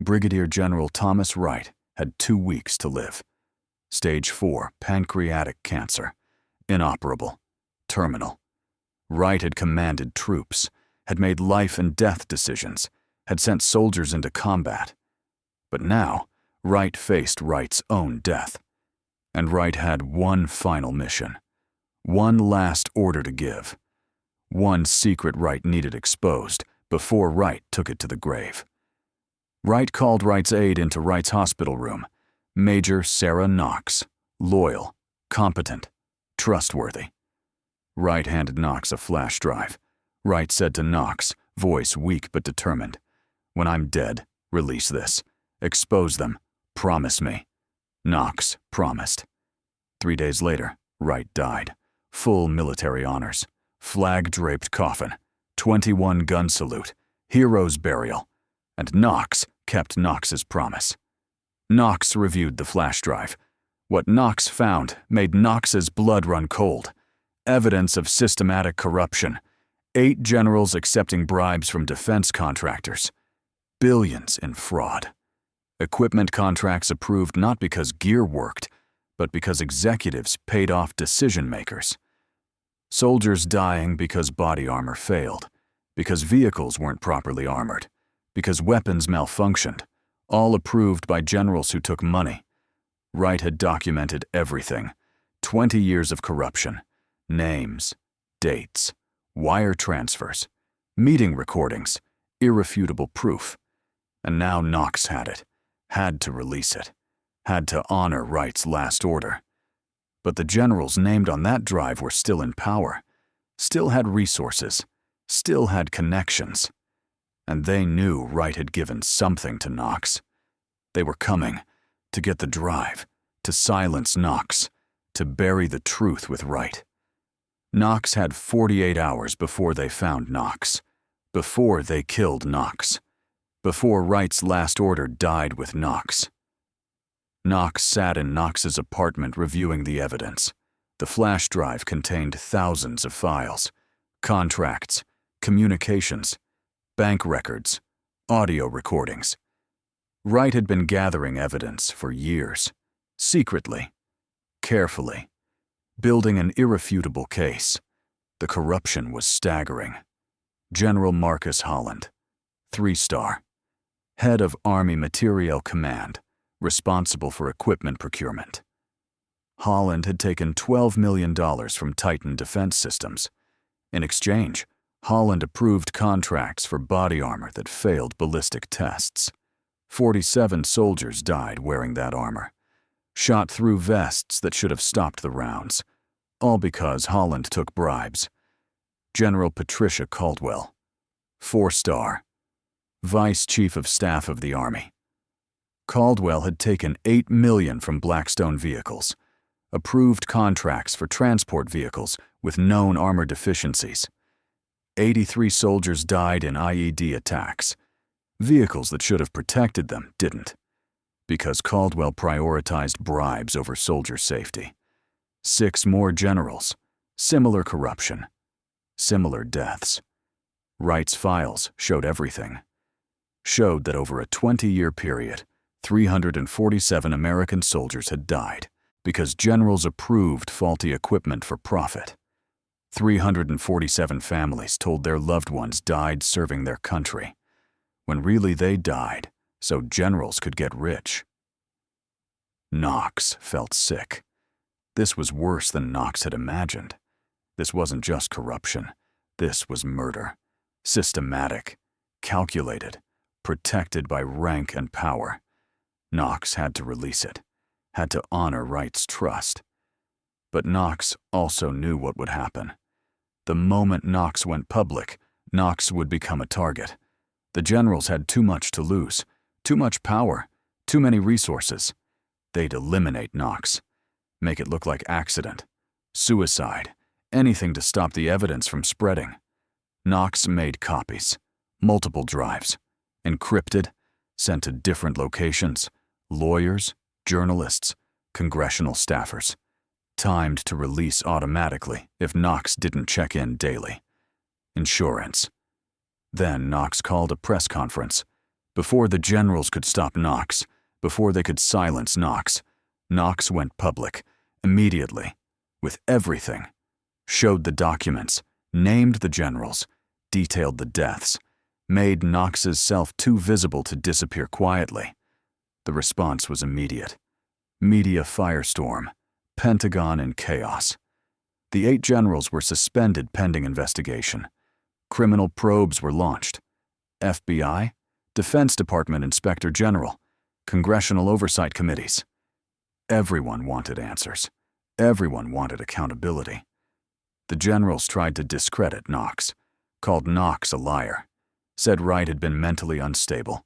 Brigadier General Thomas Wright had 2 weeks to live. Stage 4 pancreatic cancer. Inoperable. Terminal. Wright had commanded troops, had made life and death decisions, had sent soldiers into combat. But now, Wright faced Wright's own death. And Wright had one final mission. One last order to give. One secret Wright needed exposed before Wright took it to the grave. Wright called Wright's aide into Wright's hospital room. Major Sarah Knox. Loyal, competent, trustworthy. Wright handed Knox a flash drive. Wright said to Knox, voice weak but determined, "When I'm dead, release this. Expose them. Promise me." Knox promised. 3 days later, Wright died. Full military honors. Flag-draped coffin. 21-gun salute. Hero's burial. And Knox kept Knox's promise. Knox reviewed the flash drive. What Knox found made Knox's blood run cold. Evidence of systematic corruption. 8 generals accepting bribes from defense contractors. Billions in fraud. Equipment contracts approved not because gear worked, but because executives paid off decision-makers. Soldiers dying because body armor failed, because vehicles weren't properly armored, because weapons malfunctioned, all approved by generals who took money. Wright had documented everything. 20 years of corruption. Names, dates, wire transfers, meeting recordings, irrefutable proof. And now Knox had it, had to release it, had to honor Wright's last order. But the generals named on that drive were still in power, still had resources, still had connections. And they knew Wright had given something to Knox. They were coming to get the drive, to silence Knox, to bury the truth with Wright. Knox had 48 hours before they found Knox, before they killed Knox, before Wright's last order died with Knox. Knox sat in Knox's apartment reviewing the evidence. The flash drive contained thousands of files, contracts, communications, bank records, audio recordings. Wright had been gathering evidence for years, secretly, carefully, building an irrefutable case. The corruption was staggering. General Marcus Holland, 3-star, head of Army Materiel Command, responsible for equipment procurement. Holland had taken $12 million from Titan Defense Systems. In exchange, Holland approved contracts for body armor that failed ballistic tests. 47 soldiers died wearing that armor, shot through vests that should have stopped the rounds, all because Holland took bribes. General Patricia Caldwell, 4-star, Vice Chief of Staff of the Army. Caldwell had taken $8 million from Blackstone Vehicles, approved contracts for transport vehicles with known armor deficiencies. 83 soldiers died in IED attacks. Vehicles that should have protected them didn't, because Caldwell prioritized bribes over soldier safety. 6 more generals, similar corruption, similar deaths. Wright's files showed everything. Showed that over a 20-year period, 347 American soldiers had died because generals approved faulty equipment for profit. 347 families told their loved ones died serving their country, when really they died so generals could get rich. Knox felt sick. This was worse than Knox had imagined. This wasn't just corruption. This was murder. Systematic, calculated, protected by rank and power. Knox had to release it, had to honor Wright's trust. But Knox also knew what would happen. The moment Knox went public, Knox would become a target. The generals had too much to lose, too much power, too many resources. They'd eliminate Knox, make it look like accident, suicide, anything to stop the evidence from spreading. Knox made copies, multiple drives, encrypted, sent to different locations, lawyers, journalists, congressional staffers, timed to release automatically if Knox didn't check in daily. Insurance. Then Knox called a press conference. Before the generals could stop Knox, before they could silence Knox, Knox went public, immediately, with everything. Showed the documents, named the generals, detailed the deaths, made Knox's self too visible to disappear quietly. The response was immediate. Media firestorm, Pentagon in chaos. The 8 generals were suspended pending investigation. Criminal probes were launched. FBI, Defense Department Inspector General, Congressional Oversight Committees. Everyone wanted answers. Everyone wanted accountability. The generals tried to discredit Knox, called Knox a liar, said Wright had been mentally unstable,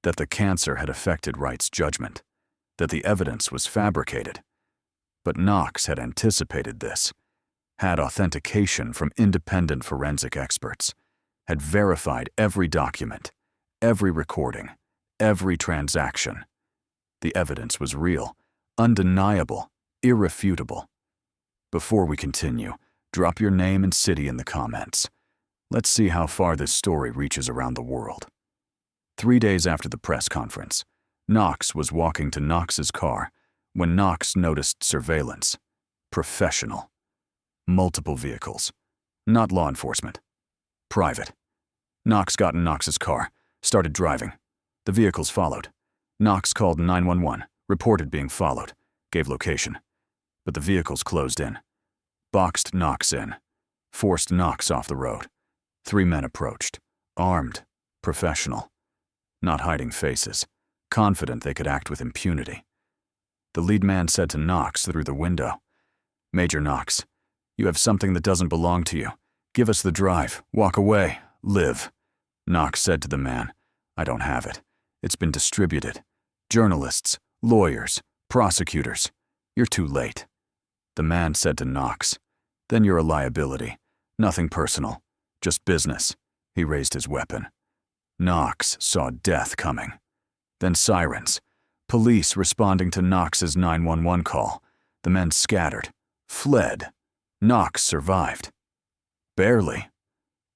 that the cancer had affected Wright's judgment, that the evidence was fabricated. But Knox had anticipated this, had authentication from independent forensic experts, had verified every document, every recording, every transaction. The evidence was real, undeniable, irrefutable. Before we continue, drop your name and city in the comments. Let's see how far this story reaches around the world. 3 days after the press conference, Knox was walking to Knox's car when Knox noticed surveillance. Professional. Multiple vehicles. Not law enforcement. Private. Knox got in Knox's car, started driving. The vehicles followed. Knox called 911, reported being followed, gave location. But the vehicles closed in. Boxed Knox in. Forced Knox off the road. 3 men approached. Armed. Professional. Not hiding faces. Confident they could act with impunity. The lead man said to Knox through the window, "Major Knox, you have something that doesn't belong to you. Give us the drive. Walk away. Live." Knox said to the man, "I don't have it. It's been distributed. Journalists, lawyers, prosecutors. You're too late." The man said to Knox, "Then you're a liability. Nothing personal. Just business." He raised his weapon. Knox saw death coming. Then sirens. Police responding to Knox's 911 call. The men scattered. Fled. Knox survived. Barely.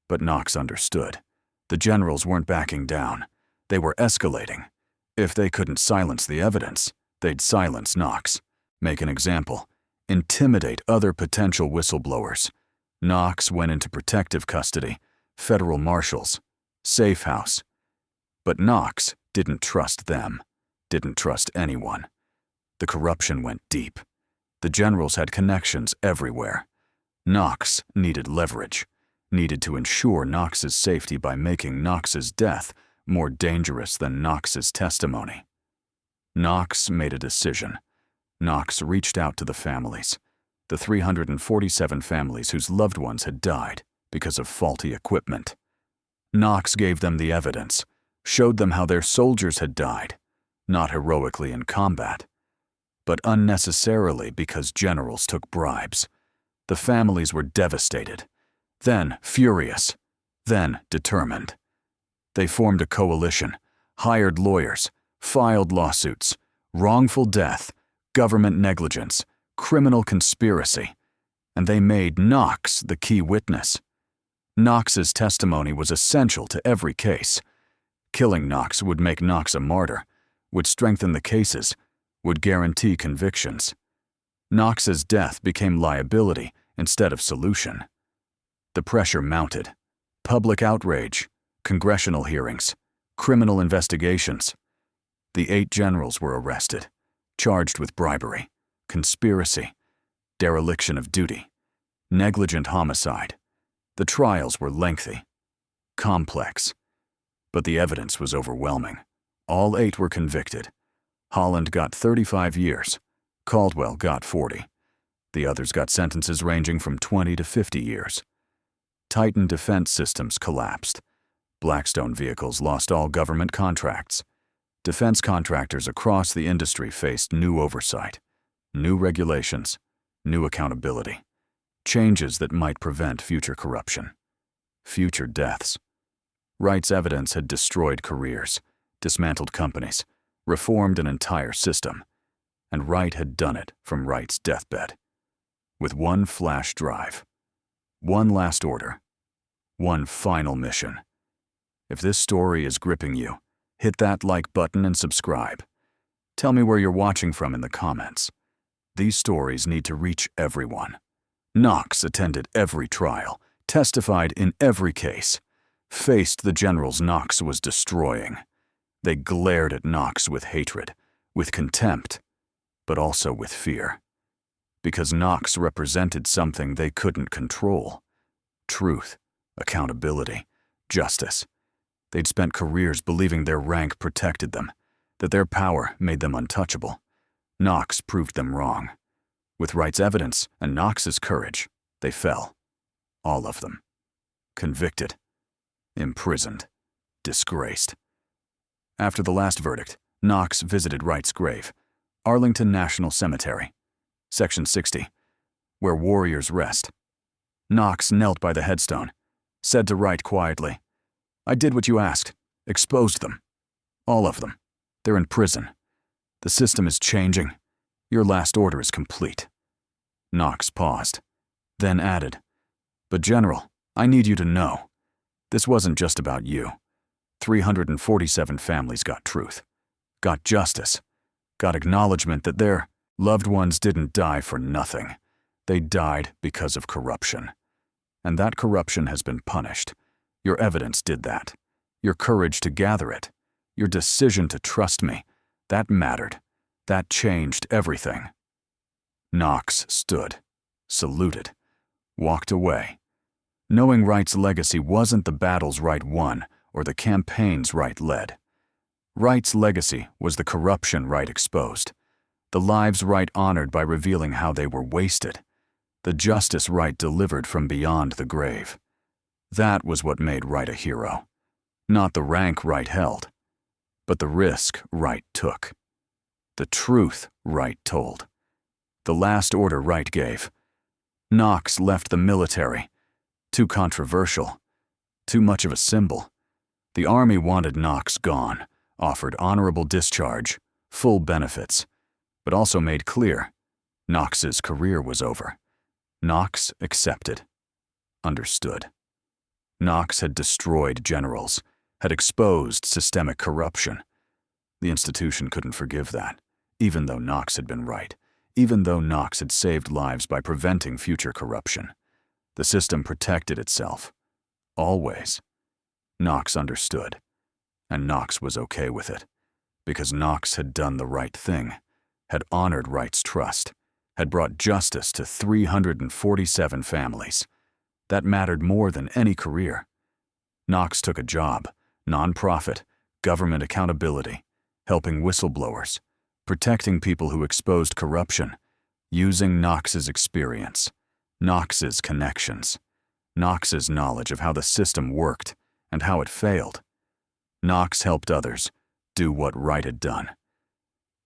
But Knox understood. The generals weren't backing down. They were escalating. If they couldn't silence the evidence, they'd silence Knox. Make an example. Intimidate other potential whistleblowers. Knox went into protective custody, federal marshals, safe house. But Knox didn't trust them, didn't trust anyone. The corruption went deep. The generals had connections everywhere. Knox needed leverage, needed to ensure Knox's safety by making Knox's death more dangerous than Knox's testimony. Knox made a decision. Knox reached out to the families, the 347 families whose loved ones had died because of faulty equipment. Knox gave them the evidence, showed them how their soldiers had died, not heroically in combat, but unnecessarily because generals took bribes. The families were devastated, then furious, then determined. They formed a coalition, hired lawyers, filed lawsuits, wrongful death, government negligence, criminal conspiracy, and they made Knox the key witness. Knox's testimony was essential to every case. Killing Knox would make Knox a martyr, would strengthen the cases, would guarantee convictions. Knox's death became liability instead of solution. The pressure mounted. Public outrage, congressional hearings, criminal investigations. The 8 generals were arrested, charged with bribery, conspiracy, dereliction of duty, negligent homicide. The trials were lengthy, complex, but the evidence was overwhelming. All 8 were convicted. Holland got 35 years. Caldwell got 40. The others got sentences ranging from 20 to 50 years. Titan defense systems collapsed. Blackstone vehicles lost all government contracts. Defense contractors across the industry faced new oversight, new regulations, new accountability, changes that might prevent future corruption, future deaths. Wright's evidence had destroyed careers, dismantled companies, reformed an entire system, and Wright had done it from Wright's deathbed. With one flash drive, one last order, one final mission. If this story is gripping you, hit that like button and subscribe. Tell me where you're watching from in the comments. These stories need to reach everyone. Knox attended every trial, testified in every case, faced the generals Knox was destroying. They glared at Knox with hatred, with contempt, but also with fear. Because Knox represented something they couldn't control. Truth, accountability, justice. They'd spent careers believing their rank protected them, that their power made them untouchable. Knox proved them wrong. With Wright's evidence and Knox's courage, they fell. All of them. Convicted. Imprisoned. Disgraced. After the last verdict, Knox visited Wright's grave, Arlington National Cemetery, Section 60, where warriors rest. Knox knelt by the headstone, said to Wright quietly, "I did what you asked, exposed them. All of them. They're in prison. The system is changing. Your last order is complete." Knox paused, then added, "But General, I need you to know, this wasn't just about you. 347 families got truth, got justice, got acknowledgement that their loved ones didn't die for nothing. They died because of corruption. And that corruption has been punished. Your evidence did that. Your courage to gather it. Your decision to trust me. That mattered. That changed everything." Knox stood, saluted, walked away, knowing Wright's legacy wasn't the battles Wright won or the campaigns Wright led. Wright's legacy was the corruption Wright exposed, the lives Wright honored by revealing how they were wasted, the justice Wright delivered from beyond the grave. That was what made Wright a hero. Not the rank Wright held, but the risk Wright took. The truth Wright told. The last order Wright gave. Knox left the military. Too controversial. Too much of a symbol. The Army wanted Knox gone, offered honorable discharge, full benefits, but also made clear Knox's career was over. Knox accepted. Understood. Knox had destroyed generals, had exposed systemic corruption. The institution couldn't forgive that, even though Knox had been right, even though Knox had saved lives by preventing future corruption. The system protected itself. Always. Knox understood, and Knox was okay with it, because Knox had done the right thing, had honored Wright's trust, had brought justice to 347 families. That mattered more than any career. Knox took a job, nonprofit, government accountability, helping whistleblowers, protecting people who exposed corruption, using Knox's experience, Knox's connections, Knox's knowledge of how the system worked and how it failed. Knox helped others do what Wright had done.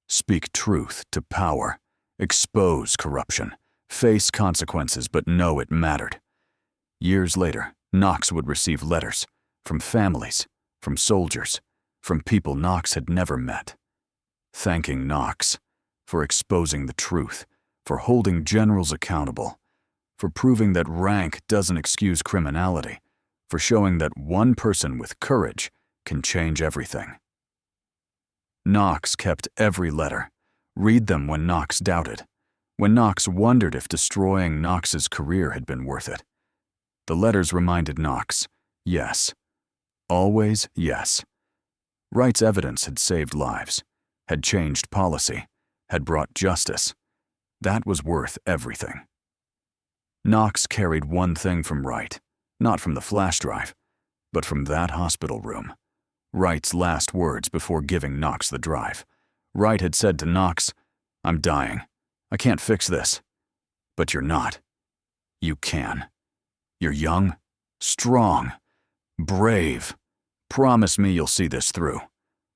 Speak truth to power, expose corruption, face consequences, but know it mattered. Years later, Knox would receive letters from families, from soldiers, from people Knox had never met, thanking Knox for exposing the truth, for holding generals accountable, for proving that rank doesn't excuse criminality, for showing that one person with courage can change everything. Knox kept every letter. Read them when Knox doubted, when Knox wondered if destroying Knox's career had been worth it. The letters reminded Knox, yes, always yes. Wright's evidence had saved lives, had changed policy, had brought justice. That was worth everything. Knox carried one thing from Wright, not from the flash drive, but from that hospital room. Wright's last words before giving Knox the drive. Wright had said to Knox, "I'm dying. I can't fix this." But you're not. You can. You're young, strong, brave. Promise me you'll see this through,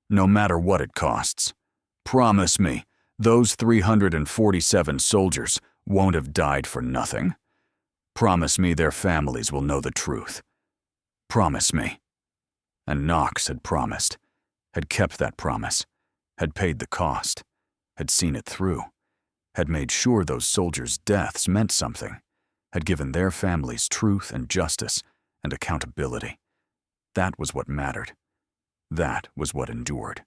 no matter what it costs. Promise me those 347 soldiers won't have died for nothing. Promise me their families will know the truth. Promise me. And Knox had promised, had kept that promise, had paid the cost, had seen it through, had made sure those soldiers' deaths meant something, had given their families truth and justice and accountability. That was what mattered. That was what endured.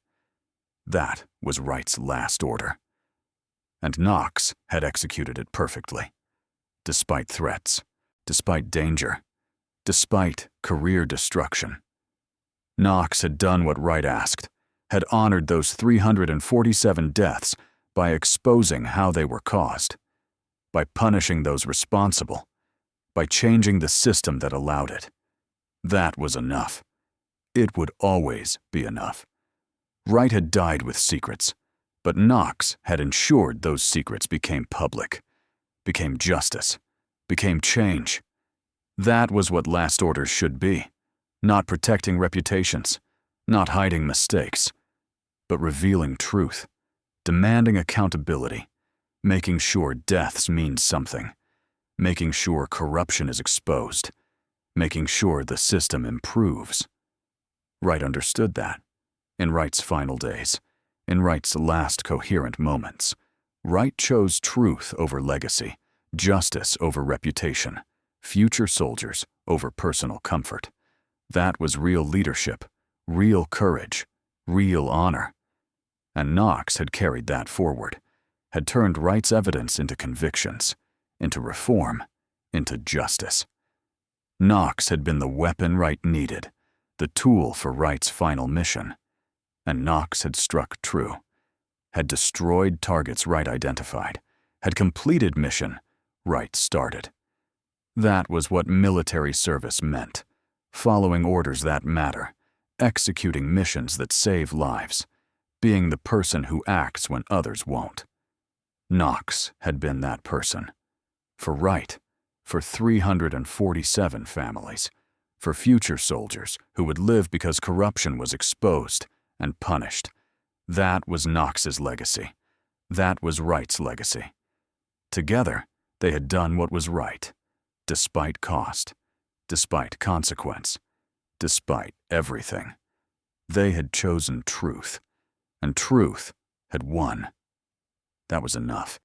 That was Wright's last order. And Knox had executed it perfectly. Despite threats, despite danger, despite career destruction. Knox had done what Wright asked, had honored those 347 deaths by exposing how they were caused, by punishing those responsible, by changing the system that allowed it. That was enough. It would always be enough. Wright had died with secrets, but Knox had ensured those secrets became public, became justice, became change. That was what last orders should be, not protecting reputations, not hiding mistakes, but revealing truth, demanding accountability, making sure deaths mean something, making sure corruption is exposed, making sure the system improves. Wright understood that. In Wright's final days, in Wright's last coherent moments, Wright chose truth over legacy, justice over reputation, future soldiers over personal comfort. That was real leadership, real courage, real honor. And Knox had carried that forward, had turned Wright's evidence into convictions, into reform, into justice. Knox had been the weapon Wright needed, the tool for Wright's final mission. And Knox had struck true, had destroyed targets Wright identified, had completed mission Wright started. That was what military service meant, following orders that matter, executing missions that save lives, being the person who acts when others won't. Knox had been that person. For Wright, for 347 families, for future soldiers who would live because corruption was exposed and punished. That was Knox's legacy. That was Wright's legacy. Together, they had done what was right, despite cost, despite consequence, despite everything. They had chosen truth, and truth had won. That was enough.